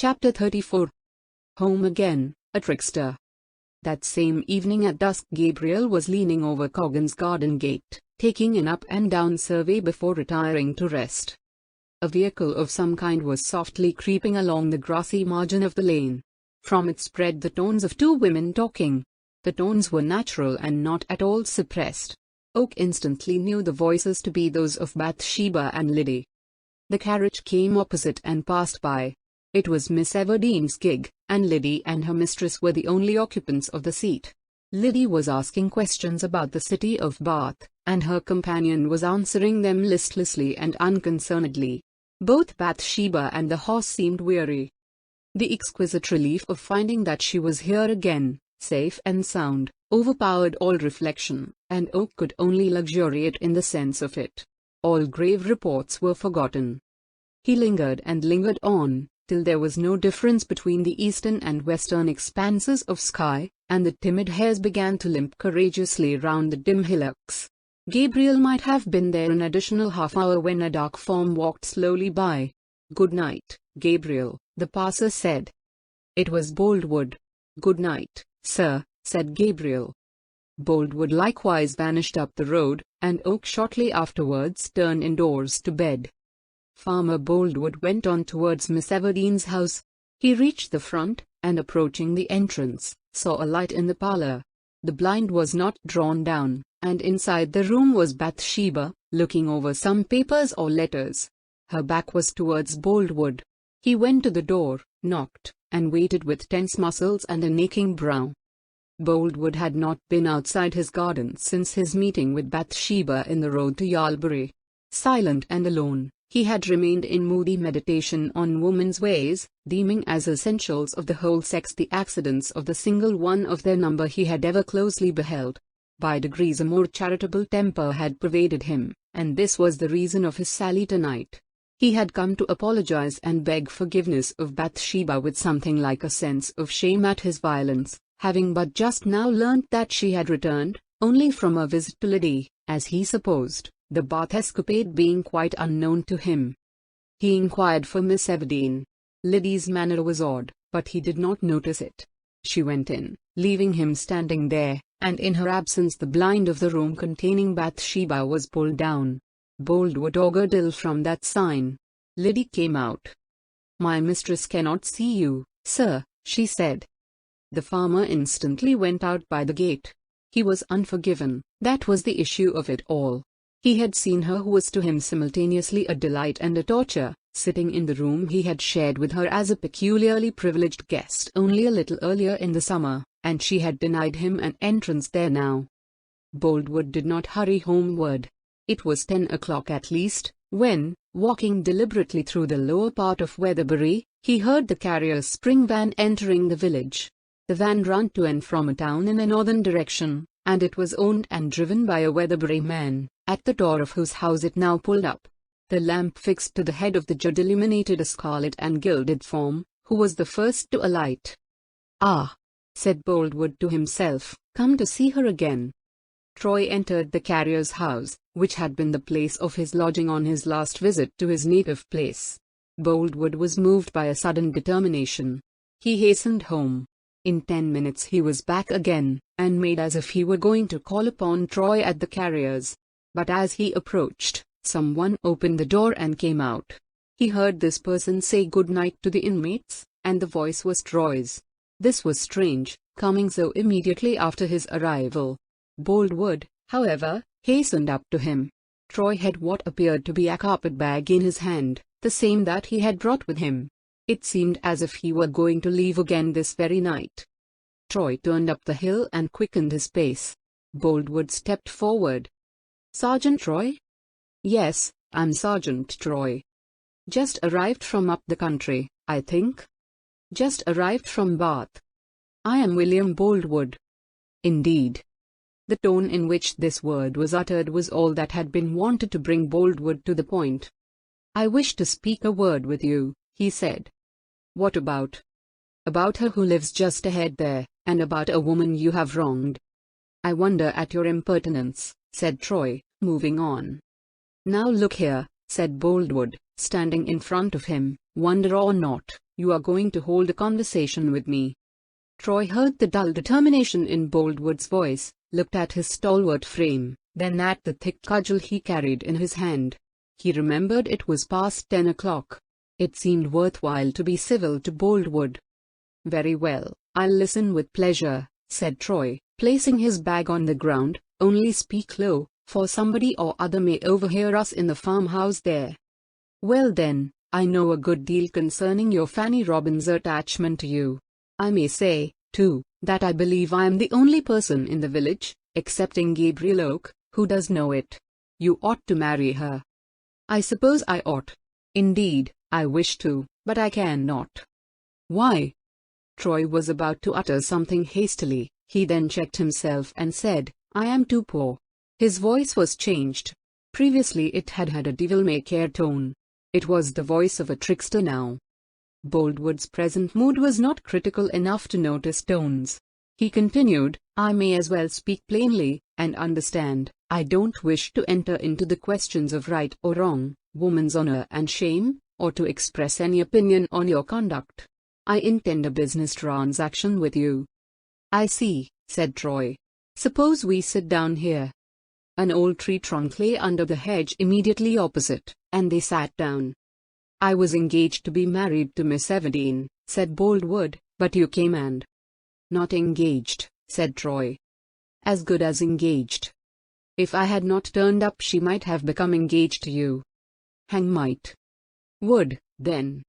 Chapter 34. Home again, a trickster. That same evening at dusk, Gabriel was leaning over Coggan's garden gate, taking an up and down survey before retiring to rest. A vehicle of some kind was softly creeping along the grassy margin of the lane. From it spread the tones of two women talking. The tones were natural and not at all suppressed. Oak instantly knew the voices to be those of Bathsheba and Liddy. The carriage came opposite and passed by. It was Miss Everdene's gig, and Liddy and her mistress were the only occupants of the seat. Liddy was asking questions about the city of Bath, and her companion was answering them listlessly and unconcernedly. Both Bathsheba and the horse seemed weary. The exquisite relief of finding that she was here again, safe and sound, overpowered all reflection, and Oak could only luxuriate in the sense of it. All grave reports were forgotten. He lingered and lingered on, till there was no difference between the eastern and western expanses of sky, and the timid hares began to limp courageously round the dim hillocks. Gabriel might have been there an additional half-hour when a dark form walked slowly by. "Good night, Gabriel," the passer said. It was Boldwood. "Good night, sir," said Gabriel. Boldwood likewise vanished up the road, and Oak shortly afterwards turned indoors to bed. Farmer Boldwood went on towards Miss Everdene's house. He reached the front, and approaching the entrance, saw a light in the parlor. The blind was not drawn down, and inside the room was Bathsheba, looking over some papers or letters. Her back was towards Boldwood. He went to the door, knocked, and waited with tense muscles and an aching brow. Boldwood had not been outside his garden since his meeting with Bathsheba in the road to Yalbury. Silent and alone, he had remained in moody meditation on woman's ways, deeming as essentials of the whole sex the accidents of the single one of their number he had ever closely beheld. By degrees a more charitable temper had pervaded him, and this was the reason of his sally tonight. He had come to apologize and beg forgiveness of Bathsheba with something like a sense of shame at his violence, having but just now learnt that she had returned, only from a visit to Liddy, as he supposed, the Bath escapade being quite unknown to him. He inquired for Miss Everdene. Liddy's manner was odd, but he did not notice it. She went in, leaving him standing there, and in her absence the blind of the room containing Bathsheba was pulled down. Boldwood augured ill from that sign. Liddy came out. "My mistress cannot see you, sir," she said. The farmer instantly went out by the gate. He was unforgiven, that was the issue of it all. He had seen her who was to him simultaneously a delight and a torture, sitting in the room he had shared with her as a peculiarly privileged guest only a little earlier in the summer, and she had denied him an entrance there now. Boldwood did not hurry homeward. It was 10 o'clock at least, when, walking deliberately through the lower part of Weatherbury, he heard the carrier's spring van entering the village. The van ran to and from a town in a northern direction, and it was owned and driven by a Weatherbury man, at the door of whose house it now pulled up. The lamp fixed to the head of the judge illuminated a scarlet and gilded form, who was the first to alight. "Ah," said Boldwood to himself, "come to see her again." Troy entered the carrier's house, which had been the place of his lodging on his last visit to his native place. Boldwood was moved by a sudden determination. He hastened home. In 10 minutes he was back again, and made as if he were going to call upon Troy at the carrier's. But as he approached, someone opened the door and came out. He heard this person say good night to the inmates, and the voice was Troy's. This was strange, coming so immediately after his arrival. Boldwood, however, hastened up to him. Troy had what appeared to be a carpet-bag in his hand, the same that he had brought with him. It seemed as if he were going to leave again this very night. Troy turned up the hill and quickened his pace. Boldwood stepped forward. "Sergeant Troy?" "Yes, I'm Sergeant Troy." "Just arrived from up the country, I think?" "Just arrived from Bath." "I am William Boldwood." "Indeed." The tone in which this word was uttered was all that had been wanted to bring Boldwood to the point. "I wish to speak a word with you," he said. "What about?" "About her who lives just ahead there, and about a woman you have wronged." "I wonder at your impertinence," said Troy, moving on. "Now look here," said Boldwood, standing in front of him, "wonder or not, you are going to hold a conversation with me." Troy heard the dull determination in Boldwood's voice, looked at his stalwart frame, then at the thick cudgel he carried in his hand. He remembered it was past 10 o'clock. It seemed worthwhile to be civil to Boldwood. "Very well, I'll listen with pleasure," said Troy, placing his bag on the ground. "Only speak low, for somebody or other may overhear us in the farmhouse there." "Well then, I know a good deal concerning your Fanny Robin's attachment to you. I may say, too, that I believe I am the only person in the village, excepting Gabriel Oak, who does know it. You ought to marry her." "I suppose I ought. Indeed, I wish to, but I cannot." "Why?" Troy was about to utter something hastily. He then checked himself and said, "I am too poor." His voice was changed. Previously it had had a devil-may-care tone. It was the voice of a trickster now. Boldwood's present mood was not critical enough to notice tones. He continued, "I may as well speak plainly, and understand. I don't wish to enter into the questions of right or wrong, woman's honor and shame, or to express any opinion on your conduct. I intend a business transaction with you." "I see," said Troy. "Suppose we sit down here." An old tree trunk lay under the hedge immediately opposite, and they sat down. "I was engaged to be married to Miss Everdene," said Boldwood, "but you came and—" "Not engaged," said Troy. "As good as engaged. If I had not turned up she might have become engaged to you." "Hang might." "Would, then.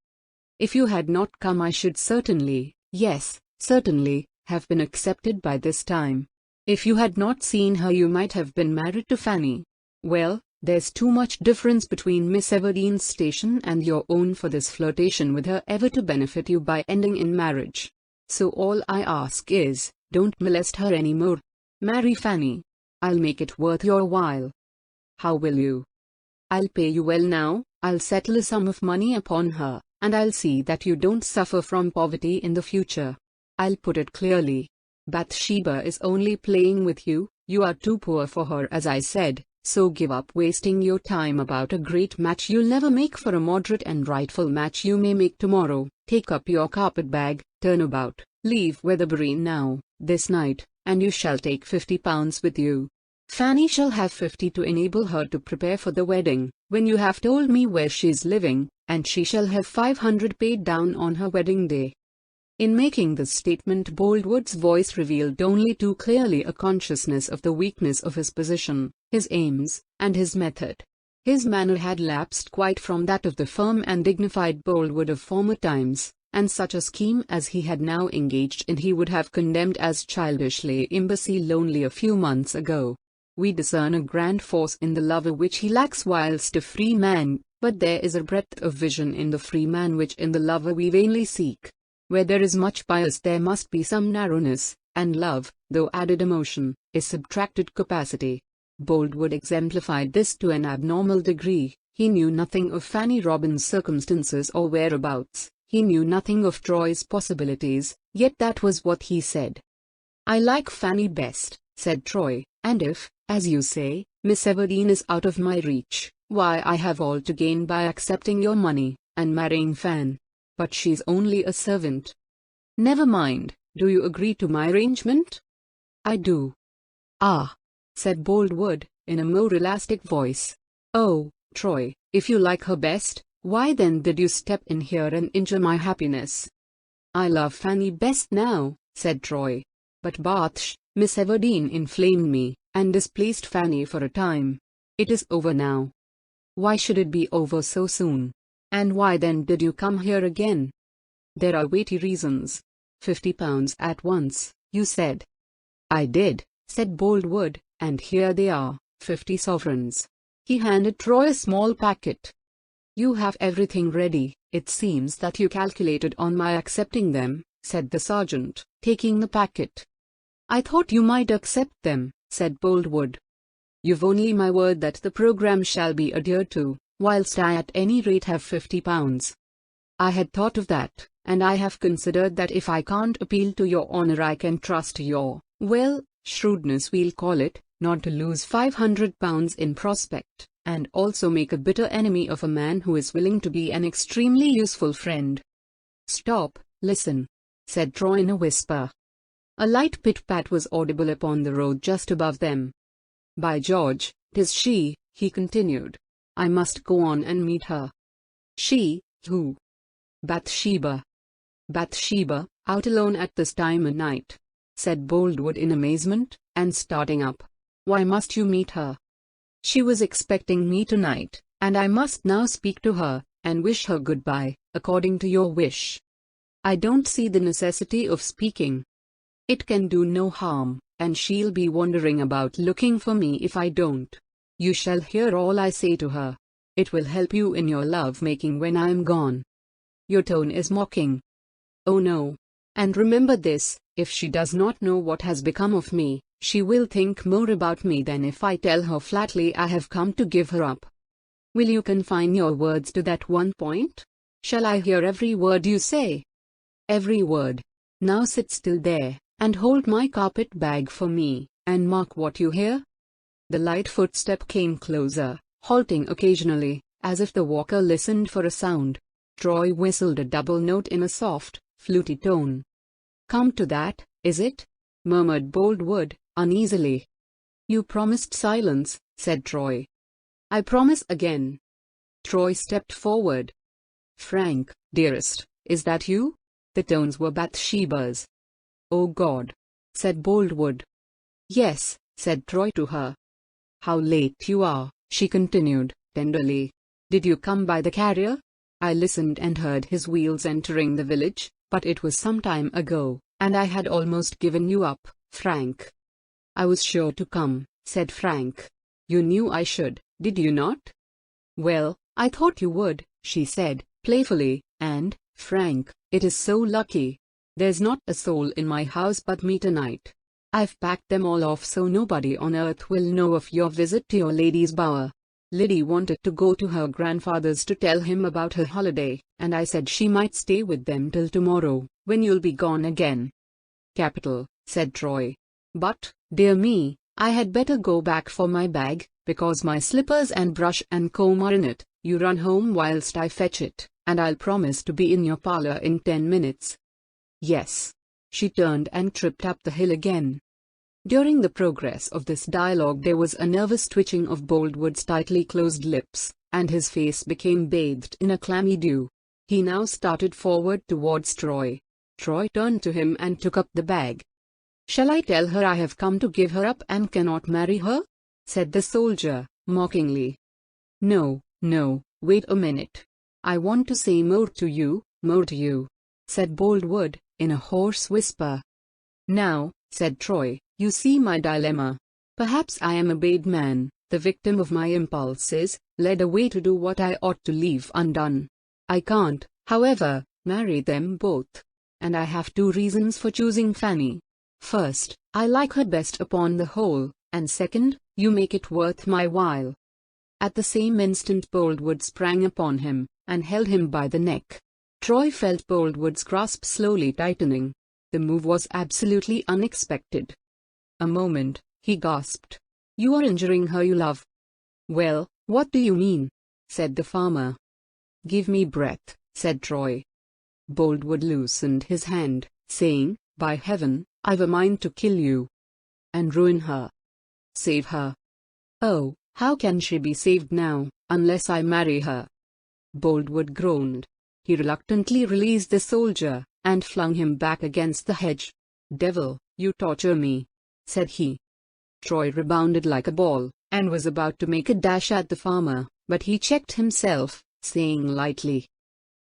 If you had not come I should certainly, yes, certainly, have been accepted by this time. If you had not seen her you might have been married to Fanny. Well, there's too much difference between Miss Everdene's station and your own for this flirtation with her ever to benefit you by ending in marriage. So all I ask is, don't molest her any more. Marry Fanny. I'll make it worth your while." "How will you?" "I'll pay you well now, I'll settle a sum of money upon her, and I'll see that you don't suffer from poverty in the future. I'll put it clearly. Bathsheba is only playing with you, you are too poor for her as I said, so give up wasting your time about a great match you'll never make for a moderate and rightful match you may make tomorrow. Take up your carpet-bag, turn about, leave Weatherbury now, this night, and you shall take £50 with you. Fanny shall have 50 to enable her to prepare for the wedding, when you have told me where she's living, and she shall have 500 paid down on her wedding day." In making this statement Boldwood's voice revealed only too clearly a consciousness of the weakness of his position, his aims, and his method. His manner had lapsed quite from that of the firm and dignified Boldwood of former times, and such a scheme as he had now engaged in he would have condemned as childishly imbecile only a few months ago. We discern a grand force in the lover which he lacks whilst a free man, but there is a breadth of vision in the free man which in the lover we vainly seek. Where there is much bias there must be some narrowness, and love, though added emotion, is subtracted capacity. Boldwood exemplified this to an abnormal degree. He knew nothing of Fanny Robin's circumstances or whereabouts, he knew nothing of Troy's possibilities, yet that was what he said. "I like Fanny best," said Troy, "and if, as you say, Miss Everdene is out of my reach, why I have all to gain by accepting your money, and marrying Fan. But she's only a servant." "Never mind, do you agree to my arrangement?" "I do." "Ah," said Boldwood, in a more elastic voice. "Oh, Troy, if you like her best, why then did you step in here and injure my happiness?" "I love Fanny best now," said Troy. "But Miss Everdene inflamed me, and displaced Fanny for a time. It is over now." "Why should it be over so soon? And why then did you come here again?" "There are weighty reasons. £50 at once, you said." "I did," said Boldwood, "and here they are, 50 sovereigns." He handed Troy a small packet. "You have everything ready. It seems that you calculated on my accepting them," said the sergeant, taking the packet. "I thought you might accept them," said Boldwood. "You've only my word that the program shall be adhered to, whilst I at any rate have £50. "I had thought of that, and I have considered that if I can't appeal to your honor I can trust to your, well, shrewdness we'll call it, not to lose £500 in prospect. and also make a bitter enemy of a man who is willing to be an extremely useful friend. "Stop, listen," said Troy in a whisper. A light pit-pat was audible upon the road just above them. "By George, 'tis she," he continued. "I must go on and meet her." "She? Who?" "Bathsheba." "Bathsheba, out alone at this time of night?" said Boldwood in amazement, and starting up. "Why must you meet her?" "She was expecting me tonight, and I must now speak to her, and wish her goodbye, according to your wish." "I don't see the necessity of speaking. It can do no harm, and she'll be wandering about looking for me if I don't. You shall hear all I say to her. It will help you in your love-making when I am gone." "Your tone is mocking." "Oh no. And remember this, if she does not know what has become of me, she will think more about me than if I tell her flatly I have come to give her up." "Will you confine your words to that one point? Shall I hear every word you say?" "Every word. Now sit still there, and hold my carpet bag for me, and mark what you hear." The light footstep came closer, halting occasionally, as if the walker listened for a sound. Troy whistled a double note in a soft, fluty tone. "Come to that, is it?" murmured Boldwood, uneasily. "You promised silence," said Troy. "I promise again." Troy stepped forward. "Frank, dearest, is that you?" The tones were Bathsheba's. "Oh God," said Boldwood. "Yes," said Troy to her. "How late you are," she continued, tenderly. "Did you come by the carrier?" "I listened and heard his wheels entering the village, but it was some time ago, and I had almost given you up, Frank." "I was sure to come," said Frank. "You knew I should, did you not?" "Well, I thought you would," she said, playfully, "and, Frank, it is so lucky. There's not a soul in my house but me tonight. I've packed them all off so nobody on earth will know of your visit to your lady's bower. Liddy wanted to go to her grandfather's to tell him about her holiday, and I said she might stay with them till tomorrow, when you'll be gone again." "Capital," said Troy. "But, dear me, I had better go back for my bag, because my slippers and brush and comb are in it. You run home whilst I fetch it, and I'll promise to be in your parlour in 10 minutes. "Yes." She turned and tripped up the hill again. During the progress of this dialogue there was a nervous twitching of Boldwood's tightly closed lips, and his face became bathed in a clammy dew. He now started forward towards Troy. Troy turned to him and took up the bag. "Shall I tell her I have come to give her up and cannot marry her?" said the soldier, mockingly. "No, no, wait a minute. I want to say more to you, said Boldwood, in a hoarse whisper. "Now," said Troy, "you see my dilemma. Perhaps I am a bad man, the victim of my impulses, led away to do what I ought to leave undone. I can't, however, marry them both. And I have 2 reasons for choosing Fanny. First, I like her best upon the whole, and second, you make it worth my while." At the same instant Boldwood sprang upon him, and held him by the neck. Troy felt Boldwood's grasp slowly tightening. The move was absolutely unexpected. "A moment," he gasped. "You are injuring her you love." "Well, what do you mean?" said the farmer. "Give me breath," said Troy. Boldwood loosened his hand, saying, "By heaven, I've a mind to kill you." "And ruin her." "Save her." "Oh, how can she be saved now, unless I marry her?" Boldwood groaned. He reluctantly released the soldier, and flung him back against the hedge. "Devil, you torture me," said he. Troy rebounded like a ball, and was about to make a dash at the farmer, but he checked himself, saying lightly,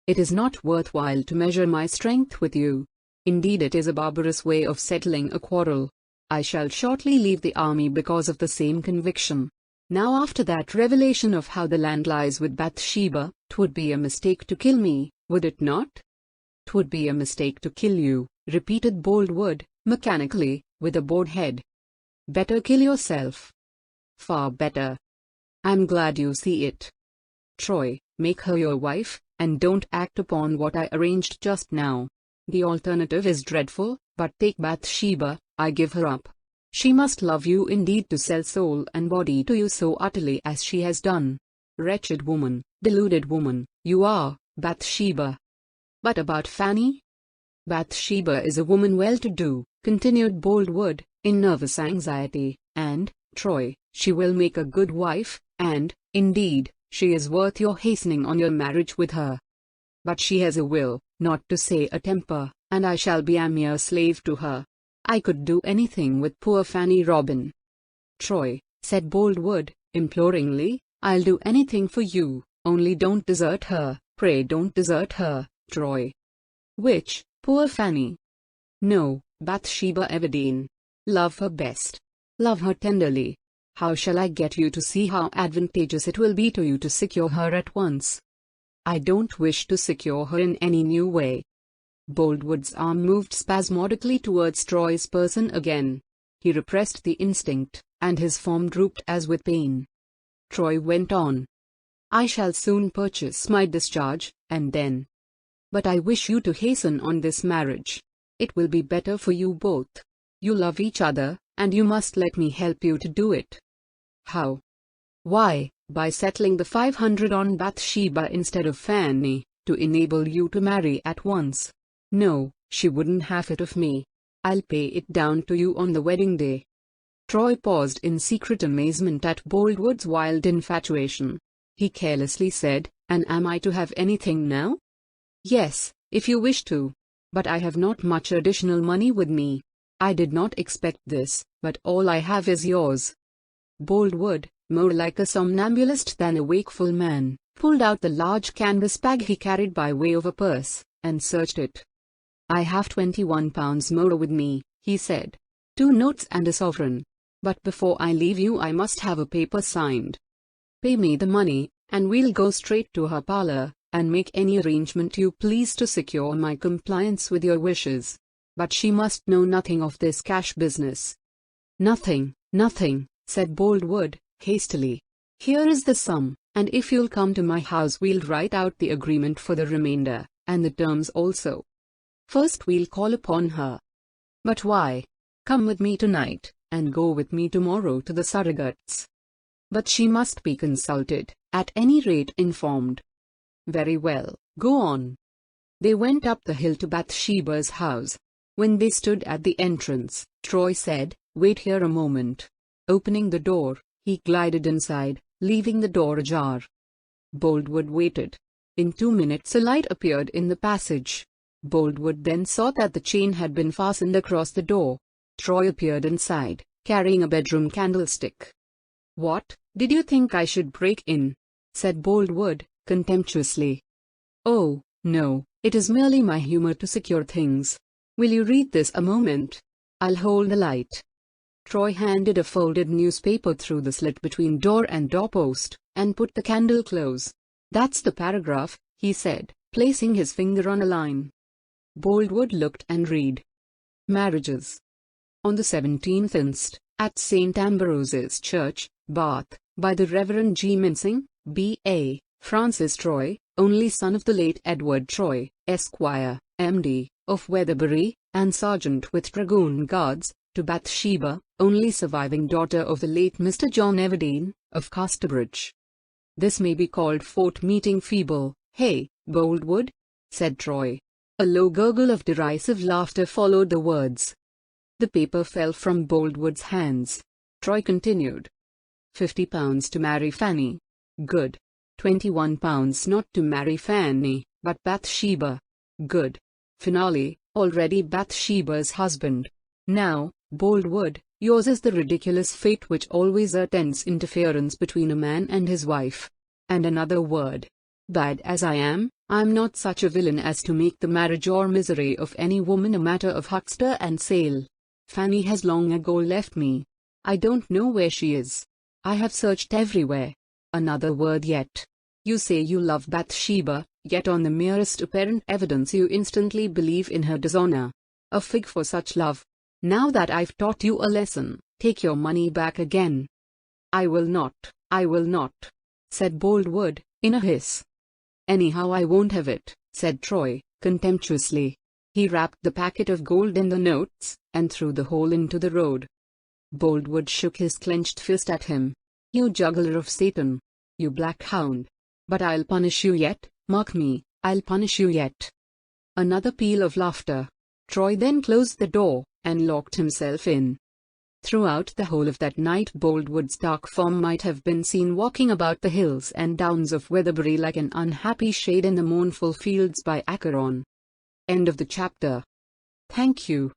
"It is not worthwhile to measure my strength with you. Indeed, it is a barbarous way of settling a quarrel. I shall shortly leave the army because of the same conviction. Now after that revelation of how the land lies with Bathsheba, 'twould be a mistake to kill me, would it not?" "'Twould be a mistake to kill you," repeated Boldwood, mechanically, with a bowed head. "Better kill yourself." "Far better." "I'm glad you see it. Troy, make her your wife, and don't act upon what I arranged just now. The alternative is dreadful, but take Bathsheba, I give her up." She must love you indeed to sell soul and body to you so utterly as she has done. Wretched woman, deluded woman, you are, Bathsheba. But about Fanny? Bathsheba is a woman well-to-do, continued Boldwood, in nervous anxiety, and, Troy, she will make a good wife, and, indeed, she is worth your hastening on your marriage with her. But she has a will, not to say a temper, and I shall be a mere slave to her. I could do anything with poor Fanny Robin. Troy, said Boldwood, imploringly, I'll do anything for you, only don't desert her, pray don't desert her, Troy. Which, poor Fanny? No, Bathsheba Everdeen. Love her best. Love her tenderly. How shall I get you to see how advantageous it will be to you to secure her at once? I don't wish to secure her in any new way. Boldwood's arm moved spasmodically towards Troy's person again. He repressed the instinct, and his form drooped as with pain. Troy went on. I shall soon purchase my discharge, and then. But I wish you to hasten on this marriage. It will be better for you both. You love each other, and you must let me help you to do it. How? Why, by settling the 500 on Bathsheba instead of Fanny, to enable you to marry at once. No, she wouldn't have it of me. I'll pay it down to you on the wedding day. Troy paused in secret amazement at Boldwood's wild infatuation. He carelessly said, and am I to have anything now? Yes, if you wish to. But I have not much additional money with me. I did not expect this, but all I have is yours. Boldwood, more like a somnambulist than a wakeful man, pulled out the large canvas bag he carried by way of a purse, and searched it. I have £21 more with me, he said. 2 notes and a sovereign. But before I leave you I must have a paper signed. Pay me the money, and we'll go straight to her parlor, and make any arrangement you please to secure my compliance with your wishes. But she must know nothing of this cash business. Nothing, nothing, said Boldwood, hastily. Here is the sum, and if you'll come to my house we'll write out the agreement for the remainder, and the terms also. First we'll call upon her. But why? Come with me tonight, and go with me tomorrow to the surrogates. But she must be consulted, at any rate informed. Very well, go on. They went up the hill to Bathsheba's house. When they stood at the entrance, Troy said, Wait here a moment. Opening the door, he glided inside, leaving the door ajar. Boldwood waited. In 2 minutes a light appeared in the passage. Boldwood then saw that the chain had been fastened across the door. Troy appeared inside, carrying a bedroom candlestick. What, did you think I should break in? Said Boldwood, contemptuously. Oh, no, it is merely my humor to secure things. Will you read this a moment? I'll hold the light. Troy handed a folded newspaper through the slit between door and doorpost, and put the candle close. That's the paragraph, he said, placing his finger on a line. Boldwood looked and read. Marriages. On the 17th inst., at St. Ambrose's Church, Bath, by the Reverend G. Mincing, B.A., Francis Troy, only son of the late Edward Troy, Esquire, M.D., of Weatherbury, and Sergeant with Dragoon Guards, to Bathsheba, only surviving daughter of the late Mr. John Everdeen, of Casterbridge. This may be called Fort Meeting feeble, hey, Boldwood? Said Troy. A low gurgle of derisive laughter followed the words. The paper fell from Boldwood's hands. Troy continued. £50 to marry Fanny. Good. £21 not to marry Fanny, but Bathsheba. Good. Finale, already Bathsheba's husband. Now, Boldwood, yours is the ridiculous fate which always attends interference between a man and his wife. And another word. Bad as I am, I'm not such a villain as to make the marriage or misery of any woman a matter of huckster and sale. Fanny has long ago left me. I don't know where she is. I have searched everywhere. Another word yet. You say you love Bathsheba, yet on the merest apparent evidence you instantly believe in her dishonor. A fig for such love. Now that I've taught you a lesson, take your money back again. I will not, said Boldwood, in a hiss. Anyhow I won't have it, said Troy, contemptuously. He wrapped the packet of gold in the notes, and threw the whole into the road. Boldwood shook his clenched fist at him. "You juggler of Satan! You black hound! But I'll punish you yet, mark me, I'll punish you yet." Another peal of laughter. Troy then closed the door, and locked himself in. Throughout the whole of that night Boldwood's dark form might have been seen walking about the hills and downs of Weatherbury like an unhappy shade in the mournful fields by Acheron. End of the chapter. Thank you.